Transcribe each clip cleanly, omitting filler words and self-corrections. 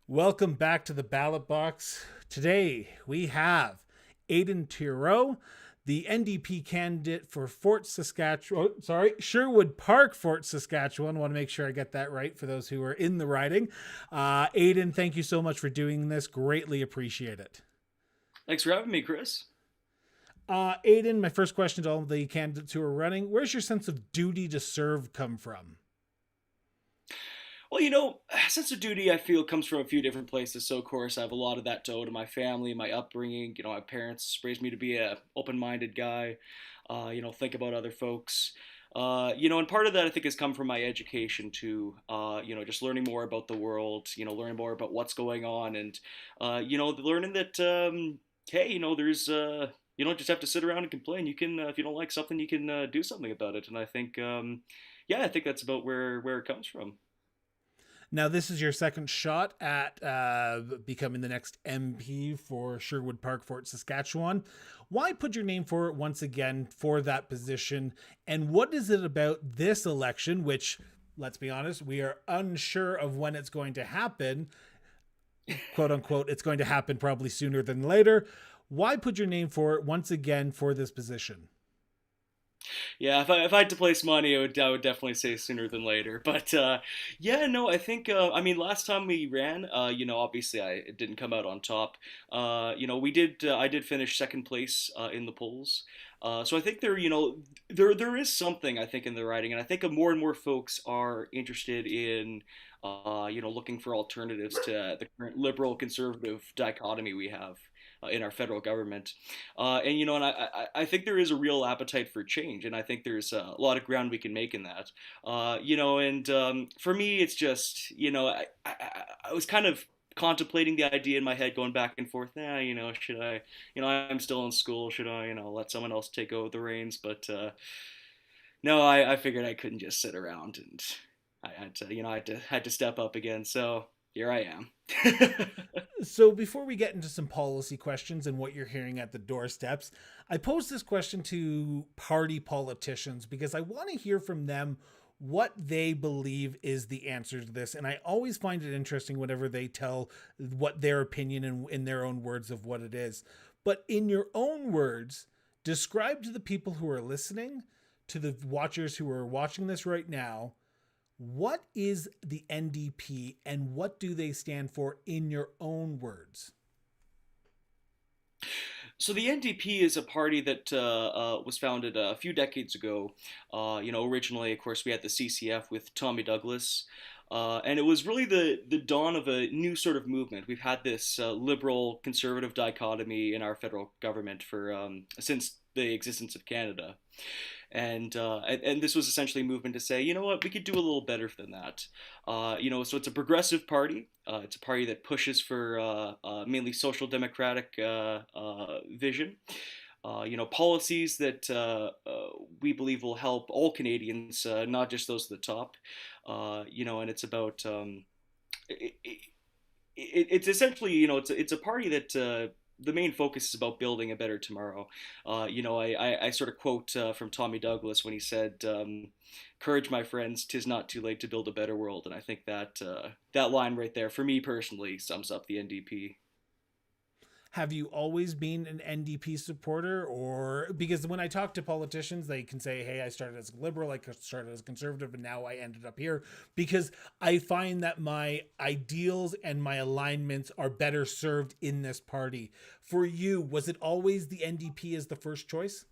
Welcome back to the ballot box. Today we have Aidan Theroux, the NDP candidate for Fort Saskatchewan. Sherwood Park, Fort Saskatchewan. I want to make sure I get that right for those who are in the riding. Aidan, thank you so much for doing this. Greatly appreciate it. Thanks for having me, Chris. Aidan, my first question to all the candidates who are running: where's your sense of duty to serve come from? Well, sense of duty I feel comes from a few different places. So, of course, I have a lot of that to owe to my family, my upbringing. My parents raised me to be a open-minded guy. Think about other folks. And part of that I think has come from my education too. Just learning more about the world. Learning more about what's going on, and learning that hey, there's you don't just have to sit around and complain. You can, if you don't like something, you can do something about it. And I think, yeah, I think that's about where it comes from. Now, this is your second shot at becoming the next MP for Sherwood Park, Fort Saskatchewan. Why put your name forward once again for that position? And what is it about this election, which, let's be honest, we are unsure of when it's going to happen, quote unquote, it's going to happen probably sooner than later. Why put your name forward once again for this position? Yeah, if I had to place money, I would definitely say sooner than later. But yeah, no, I think I mean last time we ran, obviously it didn't come out on top. We did I did finish second place in the polls. So I think there is something I think in the writing, and I think more and more folks are interested in looking for alternatives to the current liberal conservative dichotomy we have in our federal government. And I think there is a real appetite for change, and I think there's a lot of ground we can make in that. And for me, it's just I was kind of contemplating the idea in my head, going back and forth. Should I? I'm still in school. Should I? Let someone else take over the reins? But no, I figured I couldn't just sit around, and I had to, I had to step up again. So here I am. So, before we get into some policy questions and what you're hearing at the doorsteps, I posed this question to party politicians because I want to hear from them what they believe is the answer to this. And I always find it interesting whenever they tell what their opinion in their own words of what it is. But in your own words, describe to the people who are listening, to the watchers who are watching this right now, what is the NDP and what do they stand for in your own words? So the NDP is a party that was founded a few decades ago. Originally, of course, we had the CCF with Tommy Douglas, and it was really the dawn of a new sort of movement. We've had this liberal conservative dichotomy in our federal government for since the existence of Canada. And this was essentially a movement to say, you know what, we could do a little better than that. So it's a progressive party. It's a party that pushes for mainly social democratic vision. Policies that we believe will help all Canadians, not just those at the top. And it's about it's essentially, it's a party that the main focus is about building a better tomorrow. I sort of quote from Tommy Douglas when he said, "Courage, my friends, 'tis not too late to build a better world." And I think that that line right there, for me personally, sums up the NDP. Have you always been an NDP supporter? Or because when I talk to politicians, they can say, hey, I started as a liberal, I started as a conservative, and now I ended up here because I find that my ideals and my alignments are better served in this party. For you, was it always the NDP as the first choice?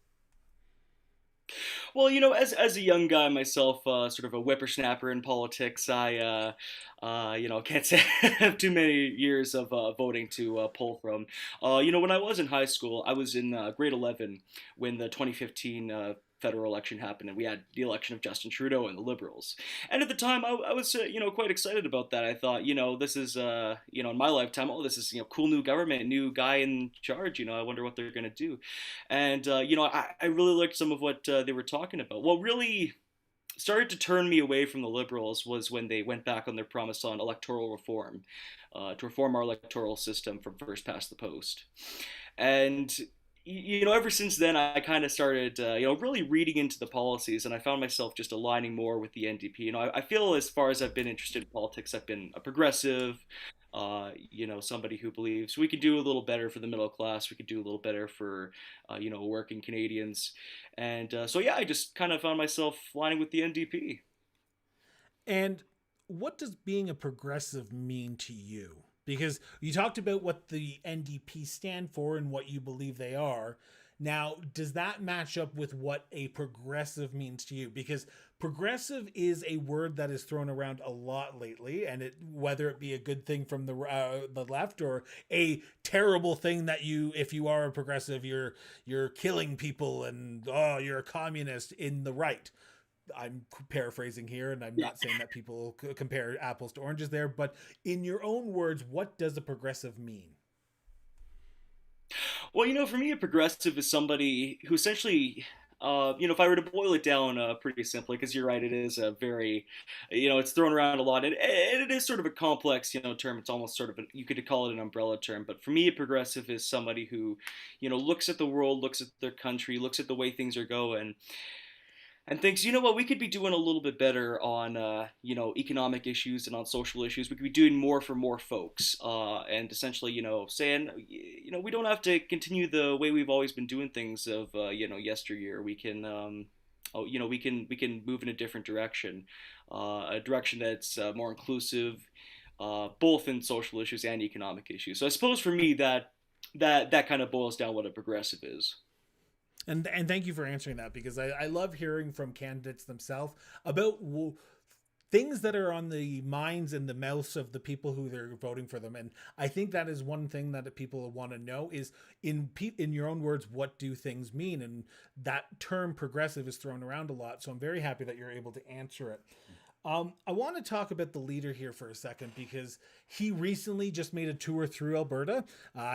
Well, as a young guy myself, sort of a whippersnapper in politics, I can't say I have too many years of voting to pull from. When I was in high school, I was in grade 11 when the 2015 federal election happened, and we had the election of Justin Trudeau and the Liberals. And at the time, I was, quite excited about that. I thought, this is, in my lifetime, oh, this is, cool new government, new guy in charge. I wonder what they're going to do. And, I really liked some of what they were talking about. What really started to turn me away from the Liberals was when they went back on their promise on electoral reform, to reform our electoral system from first past the post. And ever since then, I kind of started, really reading into the policies, and I found myself just aligning more with the NDP. I feel as far as I've been interested in politics, I've been a progressive. Somebody who believes we could do a little better for the middle class, we could do a little better for, working Canadians. And so, yeah, I just kind of found myself lining with the NDP. And what does being a progressive mean to you? Because you talked about what the NDP stand for and what you believe they are. Now, does that match up with what a progressive means to you? Because progressive is a word that is thrown around a lot lately, and whether it be a good thing from the left or a terrible thing that if you are a progressive, you're killing people and oh, you're a communist in the right. I'm paraphrasing here, and I'm not saying that people compare apples to oranges there, but in your own words, what does a progressive mean? Well, for me, a progressive is somebody who essentially, if I were to boil it down pretty simply, because you're right, it is a very, it's thrown around a lot, and it is sort of a complex, term. It's almost sort of, you could call it an umbrella term. But for me, a progressive is somebody who, looks at the world, looks at their country, looks at the way things are going, and thinks, you know what, we could be doing a little bit better on, economic issues and on social issues. We could be doing more for more folks, and essentially, saying, we don't have to continue the way we've always been doing things of, yesteryear. We can, we can move in a different direction, a direction that's more inclusive, both in social issues and economic issues. So I suppose for me that kind of boils down what a progressive is. And thank you for answering that, because I love hearing from candidates themselves about things that are on the minds and the mouths of the people who they're voting for them. And I think that is one thing that people want to know is in your own words, what do things mean? And that term progressive is thrown around a lot. So I'm very happy that you're able to answer it. I want to talk about the leader here for a second, because he recently just made a tour through Alberta.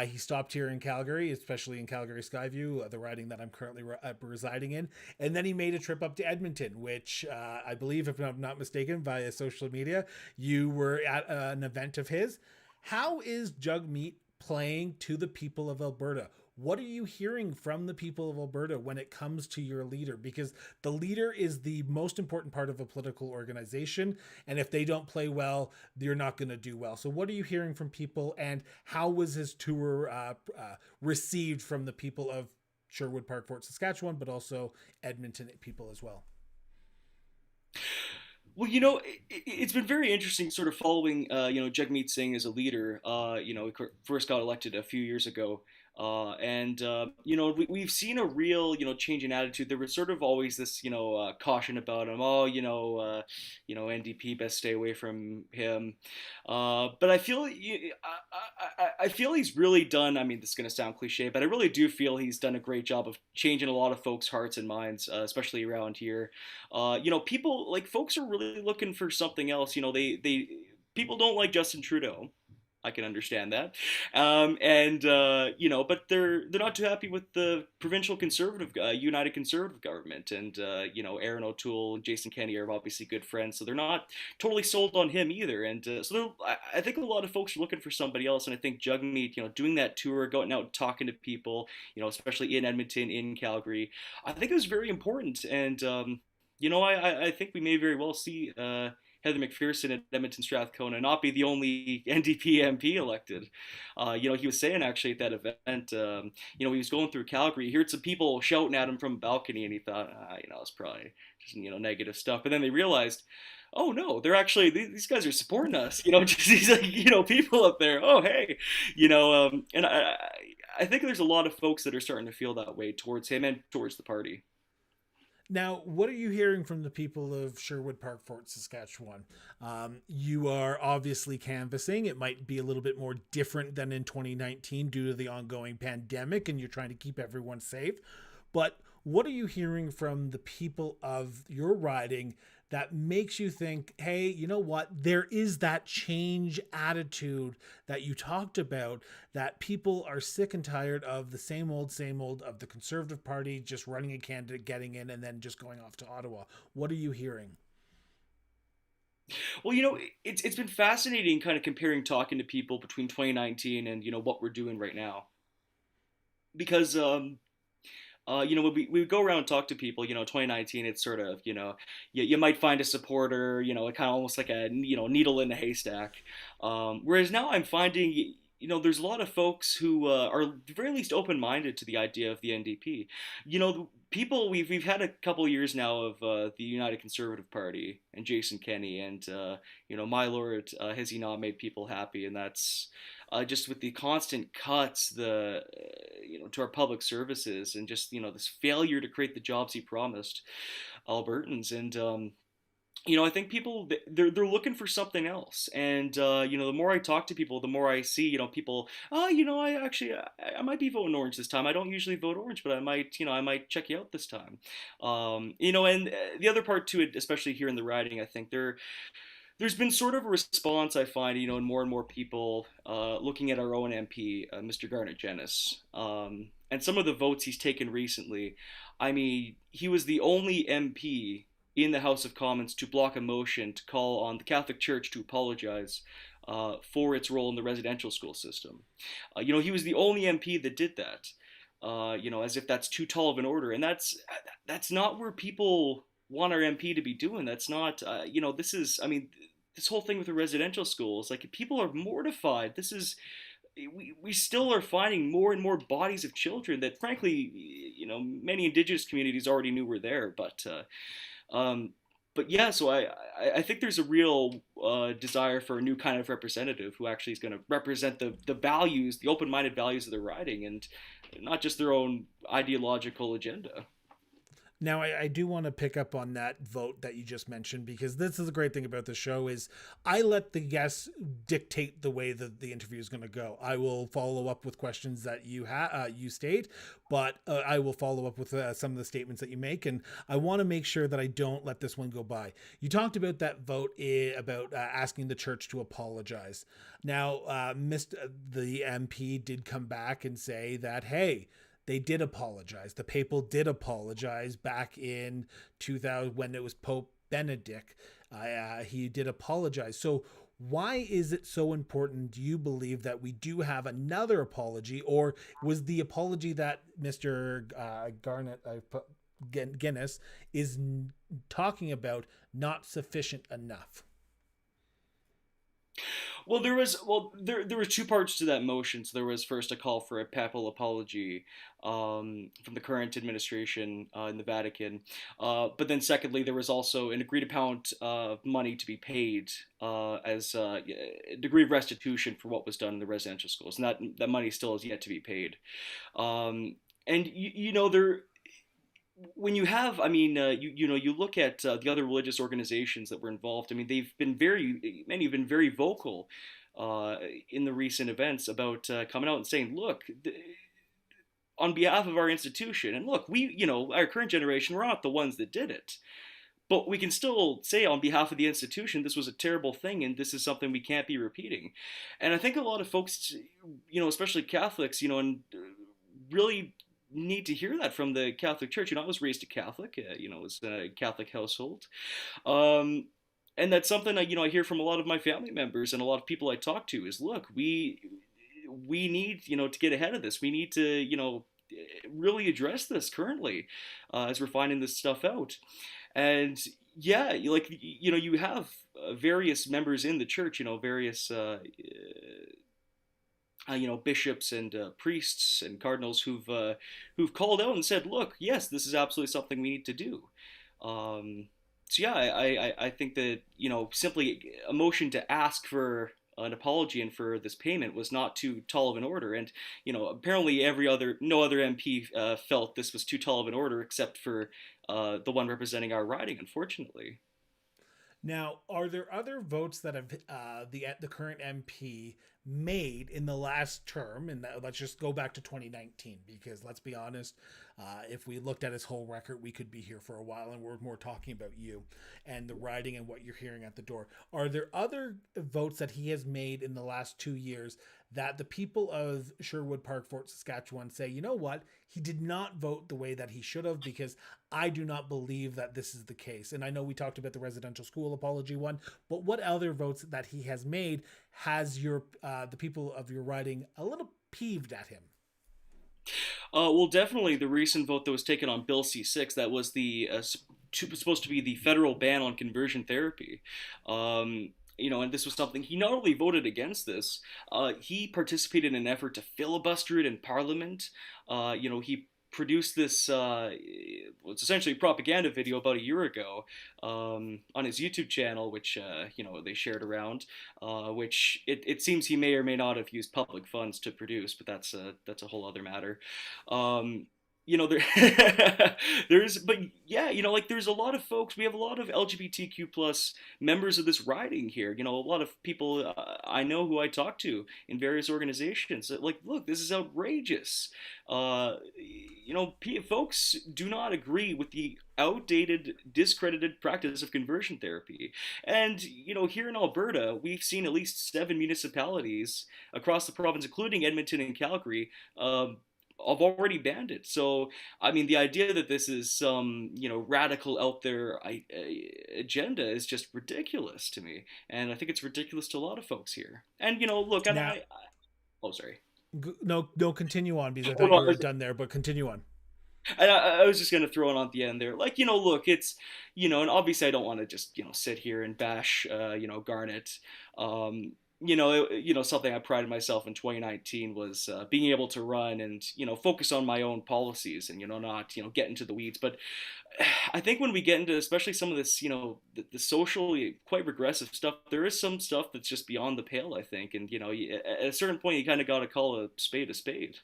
He stopped here in Calgary, especially in Calgary Skyview, the riding that I'm currently residing in. And then he made a trip up to Edmonton, which I believe, if I'm not mistaken, via social media, you were at an event of his. How is Jugmeat playing to the people of Alberta? What are you hearing from the people of Alberta when it comes to your leader? Because the leader is the most important part of a political organization. And if they don't play well, you're not going to do well. So what are you hearing from people, and how was his tour received from the people of Sherwood Park, Fort Saskatchewan, but also Edmonton people as well? Well, it's been very interesting sort of following, Jagmeet Singh as a leader. He first got elected a few years ago. And we've seen a real, change in attitude. There was sort of always this, caution about him. Oh, NDP, best stay away from him. But I feel, I feel he's really done. I mean, this is going to sound cliche, but I really do feel he's done a great job of changing a lot of folks' hearts and minds, especially around here. People, like, folks are really looking for something else. People don't like Justin Trudeau. I can understand that, and but they're not too happy with the provincial conservative, United Conservative government, and Erin O'Toole and Jason Kenney are obviously good friends, so they're not totally sold on him either, and I think a lot of folks are looking for somebody else, and I think Jugmeat, doing that tour, going out talking to people, especially in Edmonton, in Calgary, I think it was very important, and I think we may very well see. Heather McPherson at Edmonton Strathcona not be the only NDP MP elected. He was saying actually at that event, he was going through Calgary, he heard some people shouting at him from a balcony, and he thought, it's probably just, negative stuff. But then they realized, oh no, they're actually, these guys are supporting us, just these, like, people up there. Oh, hey, and I think there's a lot of folks that are starting to feel that way towards him and towards the party. Now, what are you hearing from the people of Sherwood Park, Fort Saskatchewan? You are obviously canvassing. It might be a little bit more different than in 2019 due to the ongoing pandemic, and you're trying to keep everyone safe. But what are you hearing from the people of your riding that makes you think, hey, you know what? There is that change attitude that you talked about, that people are sick and tired of the same old of the Conservative Party just running a candidate, getting in, and then just going off to Ottawa. What are you hearing? Well, it's been fascinating kind of comparing, talking to people between 2019 and what we're doing right now, because when we would go around and talk to people, 2019, it's sort of, you might find a supporter, kind of almost like a, needle in a haystack. Whereas now I'm finding, there's a lot of folks who are at the very least open-minded to the idea of the NDP. People we've had a couple of years now of the United Conservative Party and Jason Kenney, and my lord, has he not made people happy? And that's just with the constant cuts, to our public services, and just this failure to create the jobs he promised Albertans. And I think people, they're looking for something else. And the more I talk to people, the more I see, people, I might be voting orange this time. I don't usually vote orange, but I might check you out this time. And the other part to it, especially here in the riding, I think there's been sort of a response, I find, and more people looking at our own MP, Mr. Garnet Jennis, and some of the votes he's taken recently. I mean, he was the only MP in the House of Commons to block a motion to call on the Catholic Church to apologize for its role in the residential school system. He was the only MP that did that. As if that's too tall of an order, and that's not where people want our MP to be doing. That's not, this is, I mean, this whole thing with the residential schools, like, people are mortified. This is, we still are finding more and more bodies of children that, frankly, many Indigenous communities already knew were there, um, but yeah, so I think there's a real desire for a new kind of representative who actually is going to represent the values, the open-minded values of the riding, and not just their own ideological agenda. Now, I do want to pick up on that vote that you just mentioned, because this is the great thing about the show is I let the guests dictate the way that the interview is going to go. I will follow up with questions that you state, but I will follow up with some of the statements that you make, and I want to make sure that I don't let this one go by. You talked about that vote about asking the church to apologize. Now, the MP did come back and say that, hey, they did apologize. The papal did apologize back in 2000 when it was Pope Benedict. He did apologize. So why is it so important, do you believe, that we do have another apology? Or was the apology that Mr. Guinness is talking about not sufficient enough? There were two parts to that motion. So there was first a call for a papal apology from the current administration in the Vatican, but then secondly there was also an agreed amount of money to be paid as a degree of restitution for what was done in the residential schools, and that money still is yet to be paid. And there, when you have, I mean, you look at the other religious organizations that were involved. I mean, many have been very vocal in the recent events about coming out and saying, look, on behalf of our institution, and look, our current generation, we're not the ones that did it, but we can still say on behalf of the institution, this was a terrible thing, and this is something we can't be repeating. And I think a lot of folks, especially Catholics, and really need to hear that from the Catholic Church. I was raised a Catholic, it was a Catholic household. And that's something I hear from a lot of my family members and a lot of people I talk to is, look, we need, to get ahead of this. We need to, really address this currently as we're finding this stuff out. And yeah, you have various members in the church, various bishops and priests and cardinals who've called out and said, "Look, yes, this is absolutely something we need to do." So yeah, I think that simply a motion to ask for an apology and for this payment was not too tall of an order, and apparently no other MP felt this was too tall of an order except for the one representing our riding, unfortunately. Now, are there other votes that have the current MP made in the last term? And let's just go back to 2019, because let's be honest, if we looked at his whole record, we could be here for a while, and we're more talking about you and the riding and what you're hearing at the door. Are there other votes that he has made in the last 2 years that the people of Sherwood Park, Fort Saskatchewan say, you know what, he did not vote the way that he should have, because I do not believe that this is the case? And I know we talked about the residential school apology one, but what other votes that he has made has the people of your riding a little peeved at him? Well, definitely the recent vote that was taken on Bill C-6, that was supposed to be the federal ban on conversion therapy. And this was something he not only voted against this, he participated in an effort to filibuster it in Parliament. He produced this it's essentially a propaganda video about a year ago on his YouTube channel, which they shared around, which it seems he may or may not have used public funds to produce, but that's a whole other matter. Um, there's but yeah, like there's a lot of folks. We have a lot of LGBTQ plus members of this riding here. A lot of people I know who I talk to in various organizations. Like, look, this is outrageous. Folks do not agree with the outdated, discredited practice of conversion therapy. And, here in Alberta, we've seen at least 7 municipalities across the province, including Edmonton and Calgary, have already banned it. So, I mean, the idea that this is some, radical out there agenda is just ridiculous to me. And I think it's ridiculous to a lot of folks here. And, look, and Now, oh, sorry. no, no, continue on because I Hold thought you on. were done there, but continue on. And I was just gonna throw it on at the end there, like look, it's and obviously I don't want to just sit here and bash Garnet. Something I prided myself in 2019 was being able to run and focus on my own policies and not get into the weeds. But I think when we get into especially some of this the socially quite regressive stuff, there is some stuff that's just beyond the pale. I think, and at a certain point you kind of got to call a spade a spade.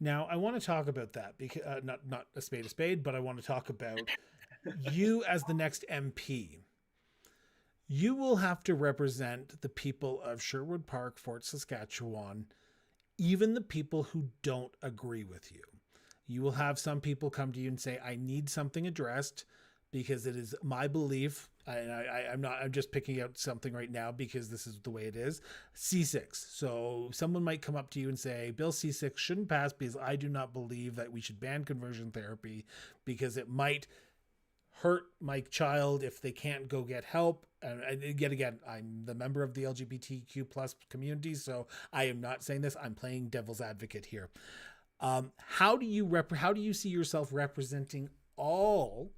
Now, I want to talk about that because not a spade, but I want to talk about you as the next MP. You will have to represent the people of Sherwood Park, Fort Saskatchewan, even the people who don't agree with you. You will have some people come to you and say, I need something addressed because it is my belief. I'm just picking out something right now because this is the way it is. C6. So someone might come up to you and say, Bill C6 shouldn't pass because I do not believe that we should ban conversion therapy because it might hurt my child if they can't go get help. And yet again, I'm the member of the LGBTQ plus community, so I am not saying this. I'm playing devil's advocate here. How do you see yourself representing all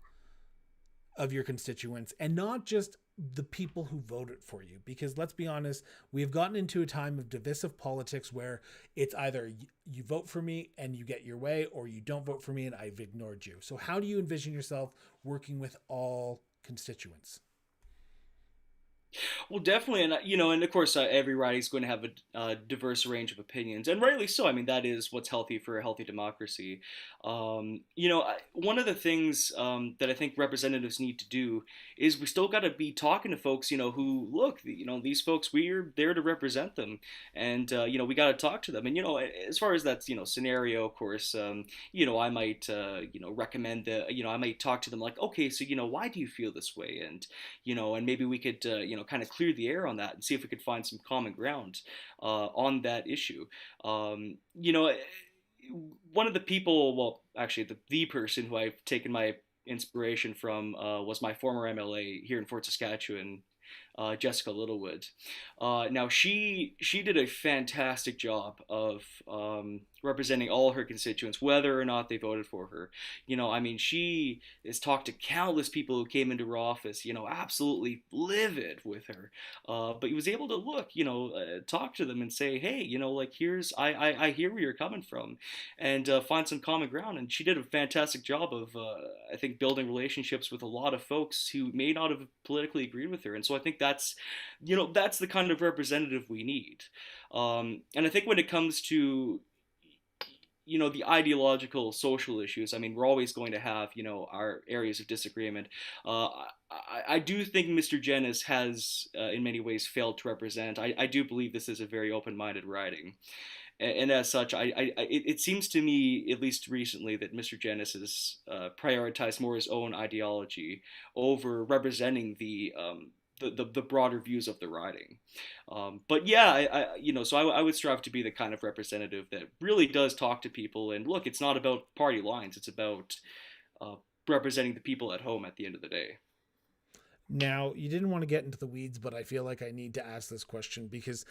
of your constituents and not just the people who voted for you? Because let's be honest, we have gotten into a time of divisive politics where it's either you vote for me and you get your way, or you don't vote for me and I've ignored you. So how do you envision yourself working with all constituents? Well, definitely, and and of course, every riding is going to have a diverse range of opinions, and rightly so. I mean, that is what's healthy for a healthy democracy. One of the things that I think representatives need to do is we still got to be talking to folks, who look, these folks, we're there to represent them, and we got to talk to them. And as far as that scenario, of course, I might recommend that I might talk to them like, okay, so why do you feel this way, and maybe we could kind of clear the air on that and see if we could find some common ground on that issue. One of the people, well, actually, the person who I've taken my inspiration from was my former MLA here in Fort Saskatchewan, Jessica Littlewood. Now she did a fantastic job of representing all her constituents, whether or not they voted for her. I mean, she has talked to countless people who came into her office, absolutely livid with her. But he was able to talk to them and say, hey, like here's I hear where you're coming from, and find some common ground. And she did a fantastic job of I think building relationships with a lot of folks who may not have politically agreed with her. And so I think that's the kind of representative we need. And I think when it comes to the ideological social issues, I mean, we're always going to have our areas of disagreement. I do think Mr. Jennings has in many ways failed to represent. I do believe this is a very open-minded riding, and as such, it seems to me, at least recently, that Mr. Jennings has prioritized more his own ideology over representing the broader views of the riding. But yeah, so I would strive to be the kind of representative that really does talk to people. And look, it's not about party lines; it's about uh, representing the people at home at the end of the day. Now, you didn't want to get into the weeds, but I feel like I need to ask this question because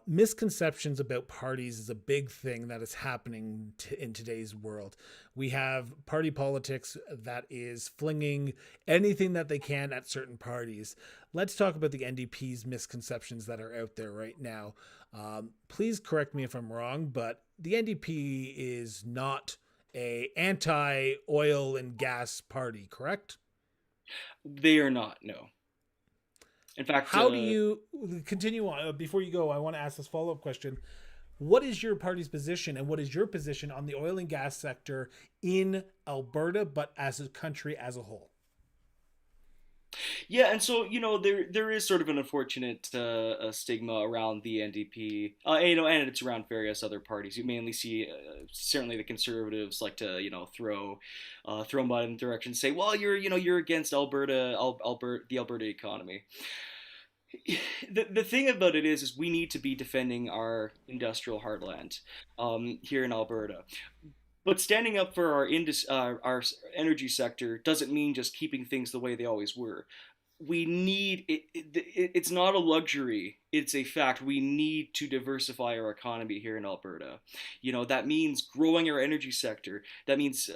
misconceptions about parties is a big thing that is happening in today's world. We have party politics that is flinging anything that they can at certain parties. Let's talk about the NDP's misconceptions that are out there right now. Please correct me if I'm wrong, but the NDP is not a anti-oil and gas party, correct? They are not, no. In fact, How do you continue on? Before you go, I want to ask this follow up question. What is your party's position and what is your position on the oil and gas sector in Alberta, but as a country as a whole? yeah, and so there is sort of an unfortunate stigma around the NDP, and it's around various other parties. You mainly see certainly the conservatives like to throw mud in the direction, say, well, you're against the Alberta economy. The thing about it is we need to be defending our industrial heartland here in Alberta. But standing up for our energy sector doesn't mean just keeping things the way they always were. We need it's not a luxury, it's a fact. We need to diversify our economy here in Alberta. That means growing our energy sector. That means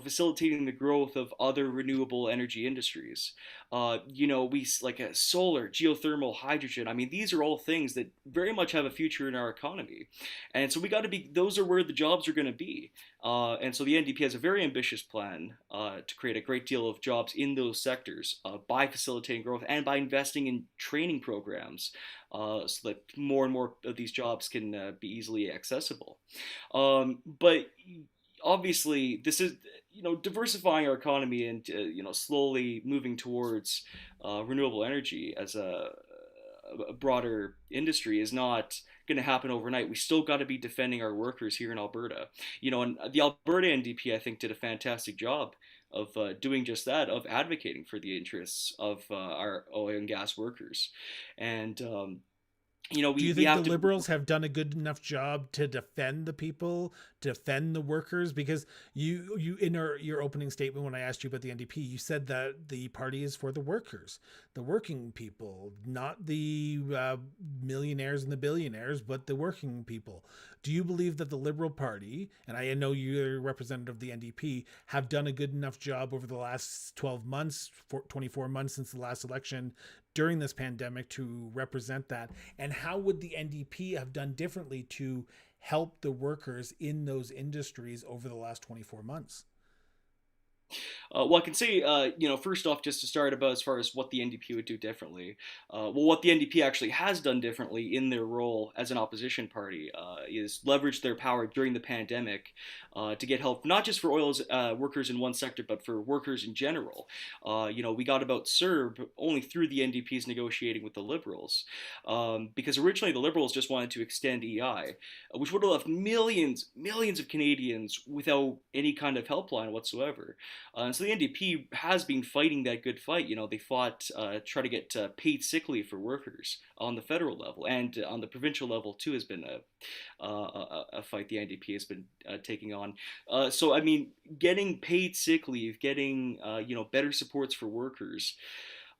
facilitating the growth of other renewable energy industries. We like solar, geothermal, hydrogen. I mean, these are all things that very much have a future in our economy, and so we got to be, those are where the jobs are going to be. And so the NDP has a very ambitious plan to create a great deal of jobs in those sectors by facilitating growth and by investing in training programs so that more and more of these jobs can be easily accessible. But obviously, this is diversifying our economy and slowly moving towards renewable energy as a broader industry is not going to happen overnight. We still got to be defending our workers here in Alberta. And the Alberta NDP, I think, did a fantastic job of doing just that, of advocating for the interests of our oil and gas workers. And Do you we think the have to. Liberals have done a good enough job to defend the people, defend the workers? Because you in your opening statement when I asked you about the NDP, you said that the party is for the workers, the working people, not the millionaires and the billionaires, but the working people. Do you believe that the Liberal Party, and I know you're a representative of the NDP, have done a good enough job over the last 12 months, 24 months since the last election during this pandemic to represent that? And how would the NDP have done differently to help the workers in those industries over the last 24 months? Well, I can say, first off, just to start about as far as what the NDP would do differently. What the NDP actually has done differently in their role as an opposition party is leverage their power during the pandemic to get help, not just for oil workers in one sector, but for workers in general. We got about CERB only through the NDP's negotiating with the Liberals, because originally the Liberals just wanted to extend EI, which would have left millions of Canadians without any kind of helpline whatsoever. And so the NDP has been fighting that good fight. They fought, try to get paid sick leave for workers on the federal level, and on the provincial level too has been a fight the NDP has been taking on. So I mean, getting paid sick leave, getting better supports for workers.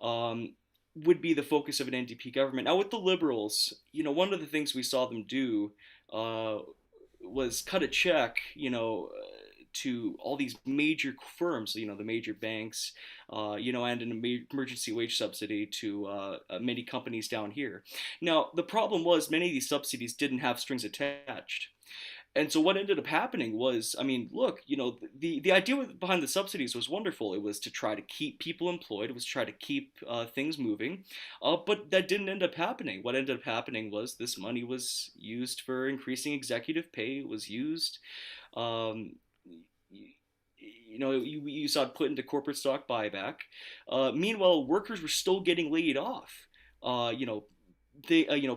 Would be the focus of an NDP government. Now with the Liberals, one of the things we saw them do was cut a check, to all these major firms, the major banks, and an emergency wage subsidy to many companies down here. Now, the problem was many of these subsidies didn't have strings attached. And so what ended up happening was, I mean, look, the idea behind the subsidies was wonderful. It was to try to keep people employed. It was to try to keep things moving. But that didn't end up happening. What ended up happening was this money was used for increasing executive pay. It was used you saw it put into corporate stock buyback. Meanwhile, workers were still getting laid off.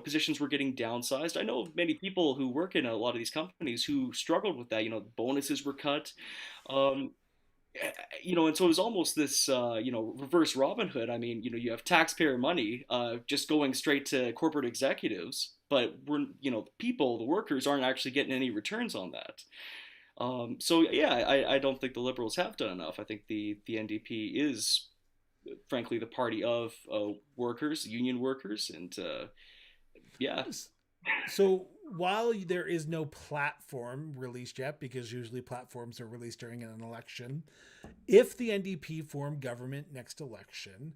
Positions were getting downsized. I know of many people who work in a lot of these companies who struggled with that. Bonuses were cut. Um, and so it was almost this, reverse Robin Hood. I mean, you have taxpayer money just going straight to corporate executives, but the workers aren't actually getting any returns on that. So yeah, I don't think the Liberals have done enough. I think the NDP is frankly, the party of workers, union workers, and yeah. So while there is no platform released yet, because usually platforms are released during an election, if the NDP form government next election,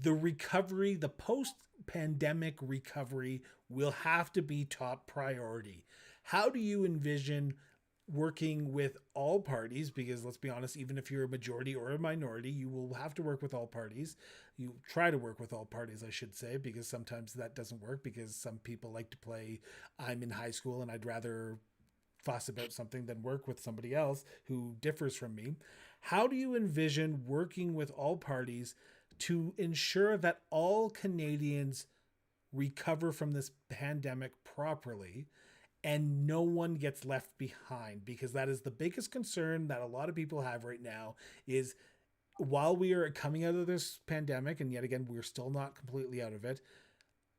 the recovery, the post pandemic recovery, will have to be top priority. How do you envision working with all parties? Because let's be honest, even if you're a majority or a minority, you will have to work with all parties. You try to work with all parties, I should say, because sometimes that doesn't work because some people like to play I'm in high school and I'd rather fuss about something than work with somebody else who differs from me. How do you envision working with all parties to ensure that all Canadians recover from this pandemic properly and no one gets left behind? Because that is the biggest concern that a lot of people have right now is while we are coming out of this pandemic, and yet again we're still not completely out of it,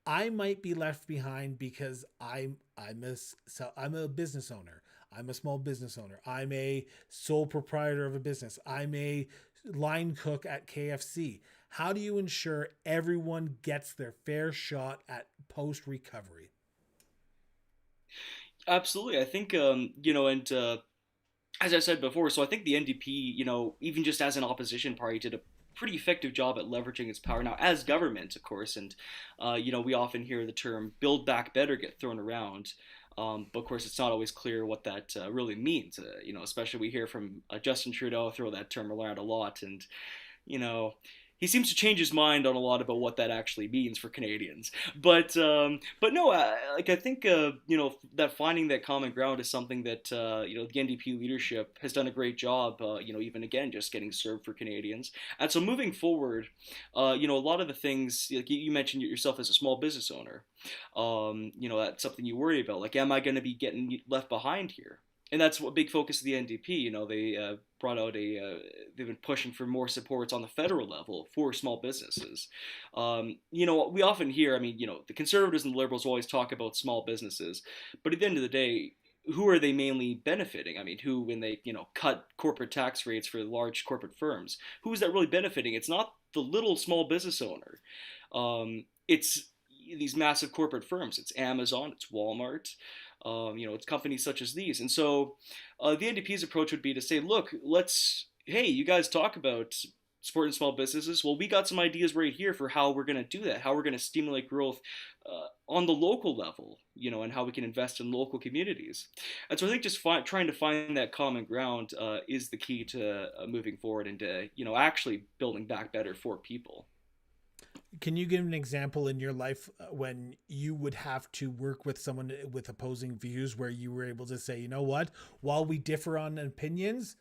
I might be left behind because I'm a business owner. I'm a small business owner. I'm a sole proprietor of a business. I'm a line cook at KFC. How do you ensure everyone gets their fair shot at post recovery? Absolutely. I think, and as I said before, so I think the NDP, even just as an opposition party, did a pretty effective job at leveraging its power now as government, of course. And, we often hear the term build back better get thrown around. But of course, it's not always clear what that really means. Especially we hear from Justin Trudeau throw that term around a lot. And, you know, he seems to change his mind on a lot about what that actually means for Canadians. But no, like I think that finding that common ground is something that the NDP leadership has done a great job. Even again just getting served for Canadians. And so moving forward, a lot of the things like you mentioned yourself as a small business owner, that's something you worry about. Like, am I going to be getting left behind here? And that's what big focus of the NDP. They brought out they've been pushing for more supports on the federal level for small businesses. We often hear, the conservatives and the liberals always talk about small businesses, but at the end of the day, who are they mainly benefiting? Who, when they, cut corporate tax rates for large corporate firms, who is that really benefiting? It's not the little small business owner. It's these massive corporate firms. It's Amazon, it's Walmart, it's companies such as these. And so the NDP's approach would be to say, look, hey, you guys talk about supporting small businesses. Well, we got some ideas right here for how we're going to do that, how we're going to stimulate growth on the local level, and how we can invest in local communities. And so I think just trying to find that common ground is the key to moving forward and to, actually building back better for people. Can you give an example in your life when you would have to work with someone with opposing views where you were able to say, you know what, while we differ on opinions,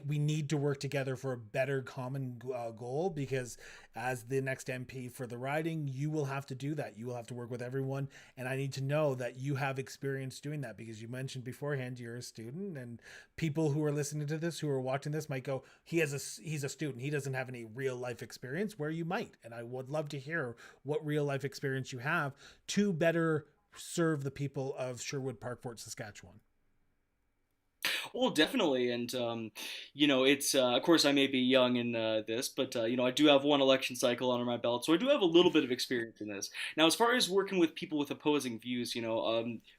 we need to work together for a better common goal, because as the next MP for the riding, you will have to do that. You will have to work with everyone. And I need to know that you have experience doing that, because you mentioned beforehand you're a student, and people who are listening to this, who are watching this might go, he's a student. He doesn't have any real life experience, where you might. And I would love to hear what real life experience you have to better serve the people of Sherwood Park, Fort Saskatchewan. Well, definitely, and it's of course I may be young in this, but I do have one election cycle under my belt, so I do have a little bit of experience in this. Now, as far as working with people with opposing views,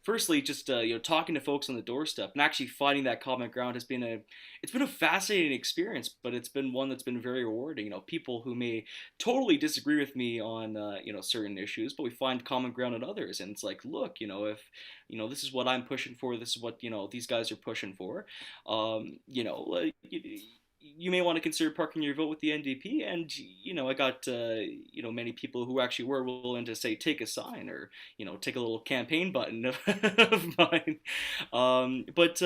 firstly, just talking to folks on the doorstep and actually finding that common ground it's been a fascinating experience, but it's been one that's been very rewarding. People who may totally disagree with me on certain issues, but we find common ground on others, and it's like, look, if this is what I'm pushing for, this is what these guys are pushing for. You may want to consider parking your vote with the NDP. And I got many people who actually were willing to say take a sign or take a little campaign button of mine. But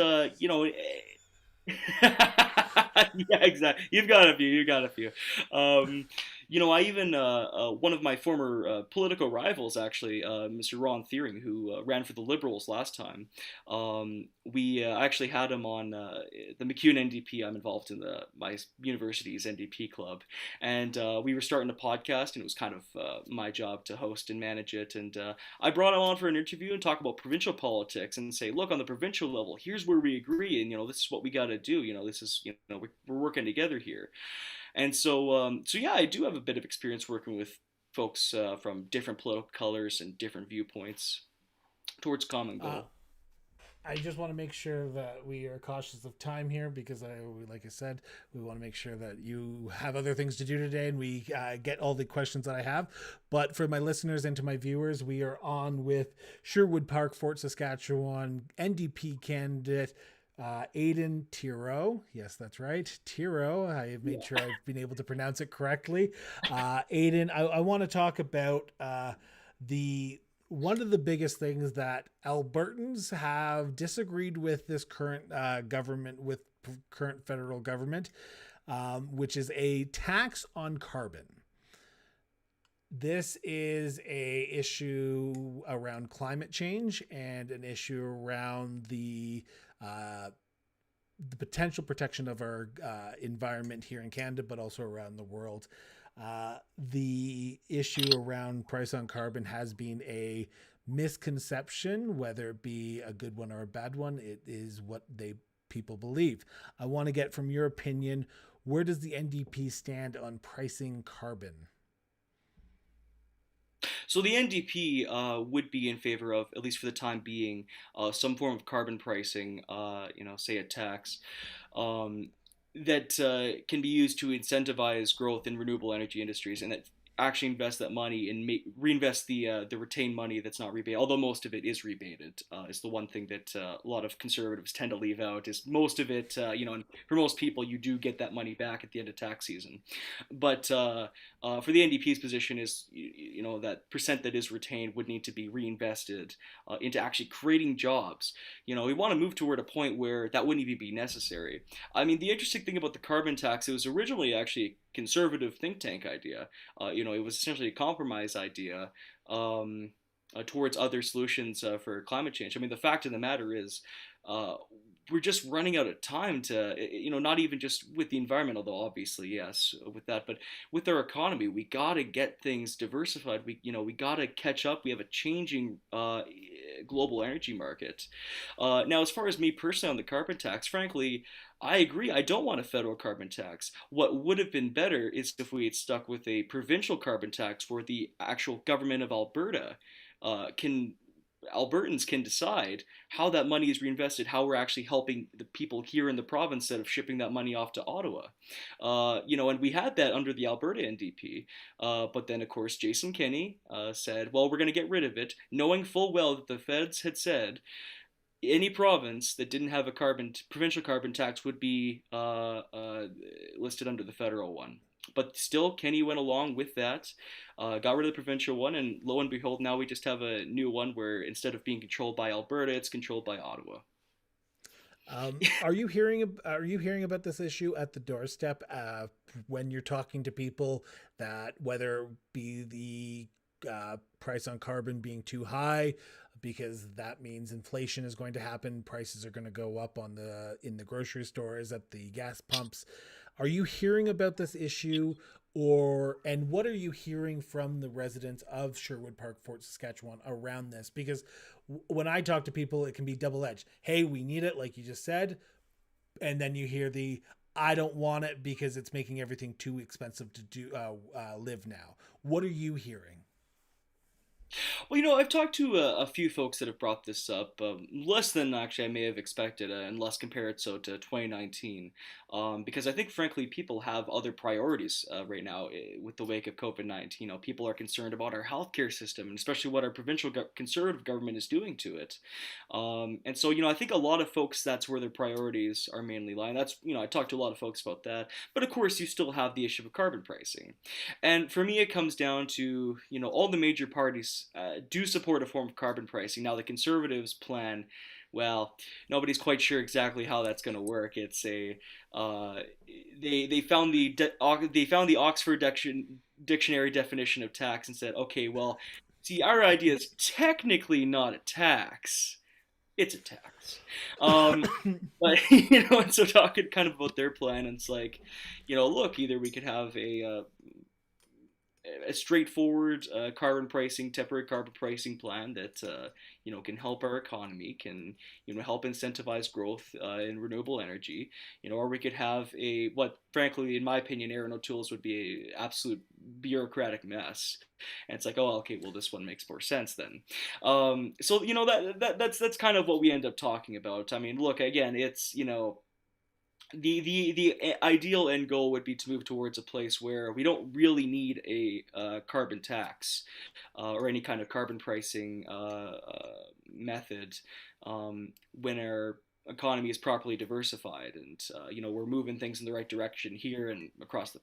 yeah, exactly. You've got a few. You've got a few. Um, I even one of my former political rivals, actually, Mr. Ron Thiering, who ran for the Liberals last time. We actually had him on the McEwen NDP. I'm involved in my university's NDP club, and we were starting a podcast, and it was kind of my job to host and manage it. And I brought him on for an interview and talk about provincial politics and say, look, on the provincial level, here's where we agree, and this is what we got to do. This is we're working together here. And so yeah, I do have a bit of experience working with folks from different political colors and different viewpoints towards a common Uh, goal. I just want to make sure that we are cautious of time here because, like I said, we want to make sure that you have other things to do today and we get all the questions that I have. But for my listeners and to my viewers, we are on with Sherwood Park, Fort Saskatchewan, NDP candidate Aidan Theroux. Yes, that's right. Theroux. I have made sure I've been able to pronounce it correctly. Aiden, I want to talk about the one of the biggest things that Albertans have disagreed with this current government, with current federal government, which is a tax on carbon. This is a issue around climate change and an issue around the potential protection of our environment here in Canada, but also around the world. The issue around price on carbon has been a misconception, whether it be a good one or a bad one. It is what people believe. I want to get from your opinion, where does the NDP stand on pricing carbon? So the NDP would be in favor of, at least for the time being, some form of carbon pricing, say a tax, um, that can be used to incentivize growth in renewable energy industries, and that actually invest that money and reinvest the retained money that's not rebated. Although most of it is rebated, is the one thing that a lot of conservatives tend to leave out. Is most of it, and for most people, you do get that money back at the end of tax season. But for the NDP's position is, that percent that is retained would need to be reinvested into actually creating jobs. We want to move toward a point where that wouldn't even be necessary. I mean, the interesting thing about the carbon tax, it was originally actually a conservative think tank idea. It was essentially a compromise idea towards other solutions for climate change. I mean, the fact of the matter is, uh, we're just running out of time to, not even just with the environment, although obviously yes, with that, but with our economy, we got to get things diversified. We got to catch up. We have a changing global energy market. Now, as far as me personally on the carbon tax, frankly, I agree. I don't want a federal carbon tax. What would have been better is if we had stuck with a provincial carbon tax where the actual government of Alberta can Albertans can decide how that money is reinvested, how we're actually helping the people here in the province instead of shipping that money off to Ottawa. And we had that under the Alberta NDP. But then, of course, Jason Kenney said, well, we're going to get rid of it, knowing full well that the feds had said any province that didn't have a provincial carbon tax would be listed under the federal one. But still, Kenny went along with that, got rid of the provincial one, and lo and behold, now we just have a new one where instead of being controlled by Alberta, it's controlled by Ottawa. Are you hearing about this issue at the doorstep when you're talking to people, that whether it be the price on carbon being too high, because that means inflation is going to happen, prices are going to go up in the grocery stores, at the gas pumps? Are you hearing about this issue, and what are you hearing from the residents of Sherwood Park, Fort Saskatchewan around this? Because when I talk to people, it can be double-edged. Hey, we need it, like you just said. And then you hear I don't want it because it's making everything too expensive to live now. What are you hearing? Well, I've talked to a few folks that have brought this up, less than actually I may have expected, and less compared so to 2019, because I think, frankly, people have other priorities right now with the wake of COVID-19. People are concerned about our healthcare system, and especially what our provincial conservative government is doing to it. And so, I think a lot of folks, that's where their priorities are mainly lying. That's, I talked to a lot of folks about that. But of course, you still have the issue of carbon pricing. And for me, it comes down to, all the major parties do support a form of carbon pricing. Now, the Conservatives' plan, well, nobody's quite sure exactly how that's going to work. It's they found the Oxford Dictionary definition of tax and said, okay, well, see, our idea is technically not a tax. It's a tax. But, and so talking kind of about their plan, and it's like, look, either we could have a straightforward temporary carbon pricing plan that can help our economy, can help incentivize growth in renewable energy, or we could have a what, frankly, in my opinion, Aaron O'Toole's would be a absolute bureaucratic mess, and it's like, oh, okay, well, this one makes more sense then. So that's kind of what we end up talking about. I mean, look, again, it's the ideal end goal would be to move towards a place where we don't really need a carbon tax or any kind of carbon pricing method when our economy is properly diversified, and we're moving things in the right direction here and across the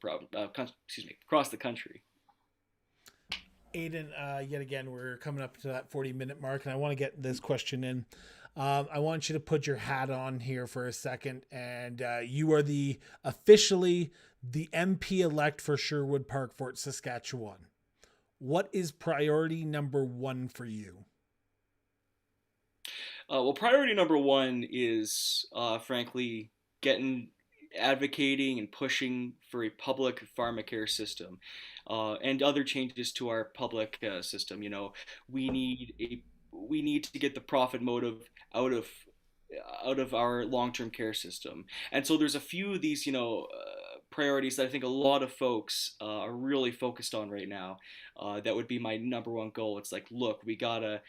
across the country. Aiden, yet again, we're coming up to that 40-minute mark, and I want to get this question in. I want you to put your hat on here for a second, and you are officially the MP elect for Sherwood Park, Fort Saskatchewan. What is priority number one for you? Well, priority number one is, frankly, advocating and pushing for a public pharmacare system and other changes to our public system. We need we need to get the profit motive out of our long-term care system. And so there's a few of these, priorities that I think a lot of folks are really focused on right now. That would be my number one goal. It's like, look, we gotta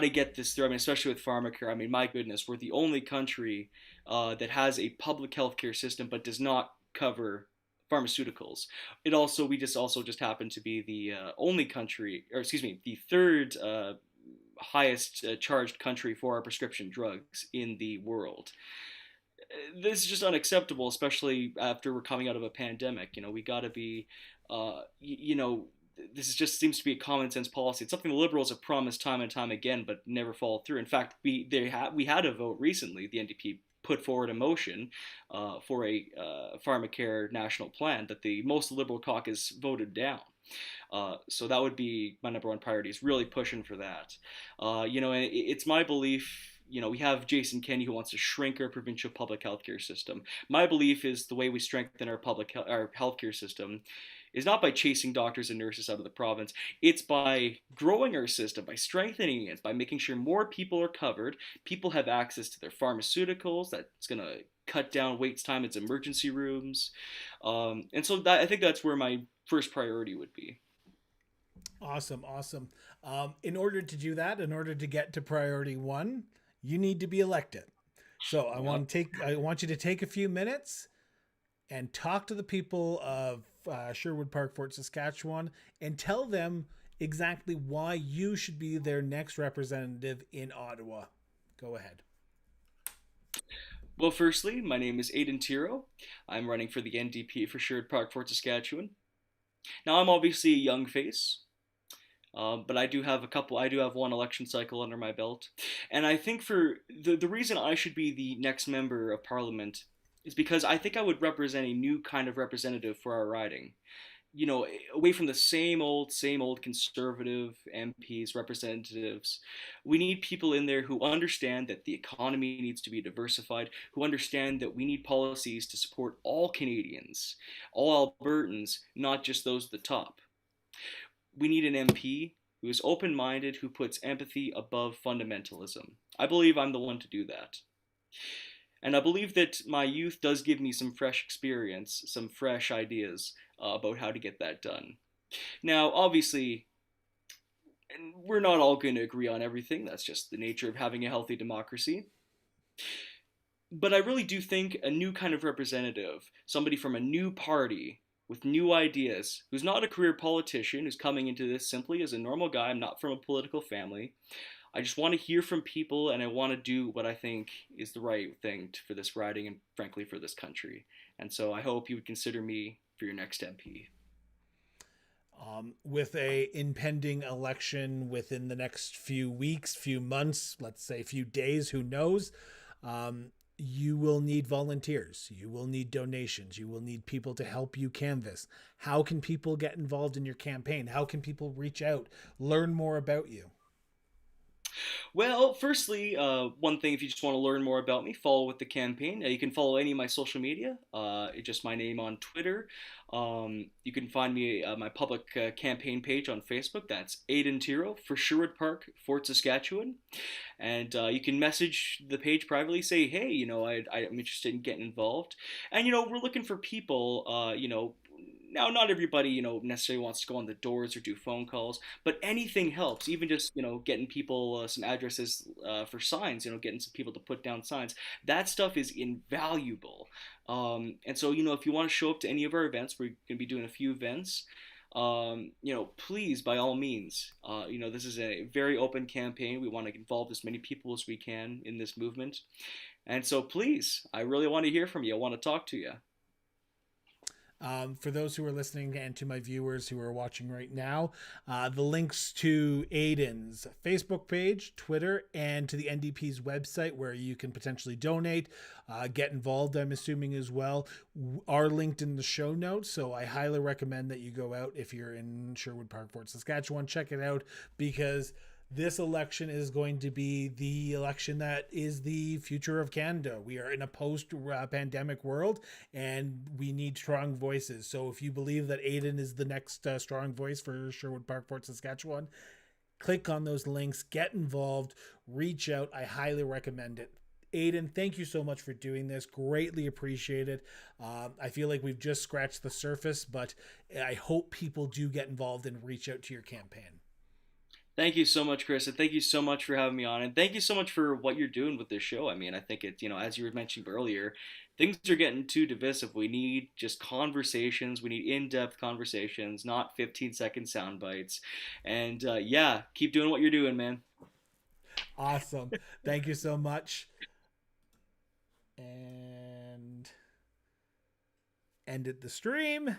get this through. I mean, especially with pharmacare. I mean, my goodness, we're the only country that has a public healthcare system but does not cover pharmaceuticals. We just happen to be the only country, or excuse me, the third highest charged country for our prescription drugs in the world. This is just unacceptable, especially after we're coming out of a pandemic. We got to be, this just seems to be a common sense policy. It's something the Liberals have promised time and time again, but never followed through. In fact, we had a vote recently. The NDP put forward a motion for a pharmacare national plan that the most Liberal caucus voted down. So that would be my number one priority, is really pushing for that. And it's my belief. We have Jason Kenney, who wants to shrink our provincial public healthcare system. My belief is the way we strengthen our our healthcare system is not by chasing doctors and nurses out of the province. It's by growing our system, by strengthening it, by making sure more people are covered, people have access to their pharmaceuticals. That's going to cut down wait time in emergency rooms. And so I think that's where my first priority would be. Awesome. In order to do that, in order to get to priority one, you need to be elected. So I want you to take a few minutes and talk to the people of Sherwood Park, Fort Saskatchewan, and tell them exactly why you should be their next representative in Ottawa. Go ahead. Well, firstly, my name is Aidan Theroux. I'm running for the NDP for Sherwood Park, Fort Saskatchewan. Now, I'm obviously a young face, but I do have one election cycle under my belt. And I think for the reason I should be the next member of Parliament is because I think I would represent a new kind of representative for our riding. Away from the same old conservative MPs, representatives. We need people in there who understand that the economy needs to be diversified, who understand that we need policies to support all Canadians, all Albertans, not just those at the top. We need an MP who is open-minded, who puts empathy above fundamentalism. I believe I'm the one to do that. And I believe that my youth does give me some fresh experience, some fresh ideas about how to get that done. Now, obviously, we're not all going to agree on everything. That's just the nature of having a healthy democracy. But I really do think a new kind of representative, somebody from a new party with new ideas, who's not a career politician, who's coming into this simply as a normal guy, I'm not from a political family. I just want to hear from people, and I want to do what I think is the right thing for this riding and, frankly, for this country. And so I hope you would consider me for your next MP. With a impending election within the next few weeks, few months, let's say few days, who knows, you will need volunteers. You will need donations. You will need people to help you canvass. How can people get involved in your campaign? How can people reach out, learn more about you? Well, firstly, one thing, if you just want to learn more about me, follow with the campaign. You can follow any of my social media. It's just my name on Twitter. You can find me my public campaign page on Facebook. That's Aidan Theroux for Sherwood Park, Fort Saskatchewan. And you can message the page privately, say, hey, I'm interested in getting involved. And, we're looking for people, now not everybody, necessarily wants to go on the doors or do phone calls, but anything helps. Even just, getting people some addresses for signs, getting some people to put down signs. That stuff is invaluable. And so, if you want to show up to any of our events, we're going to be doing a few events. Please, by all means, this is a very open campaign. We want to involve as many people as we can in this movement. And so, please, I really want to hear from you. I want to talk to you. For those who are listening and to my viewers who are watching right now, the links to Aiden's Facebook page, Twitter, and to the NDP's website where you can potentially donate, get involved, I'm assuming as well, are linked in the show notes. So I highly recommend that you go out if you're in Sherwood Park, Fort Saskatchewan, check it out, because this election is going to be the election that is the future of Canada. We are in a post-pandemic world, and we need strong voices. So if you believe that Aiden is the next strong voice for Sherwood Park, Fort Saskatchewan, click on those links, get involved, reach out. I highly recommend it. Aiden, thank you so much for doing this. Greatly appreciated. I feel like we've just scratched the surface, but I hope people do get involved and reach out to your campaign. Thank you so much, Chris, and thank you so much for having me on, and thank you so much for what you're doing with this show. I mean, I think it, as you were mentioning earlier, things are getting too divisive. We need just conversations. We need in-depth conversations, not 15-second sound bites. And yeah, keep doing what you're doing, man. Awesome. Thank you so much. And ended the stream.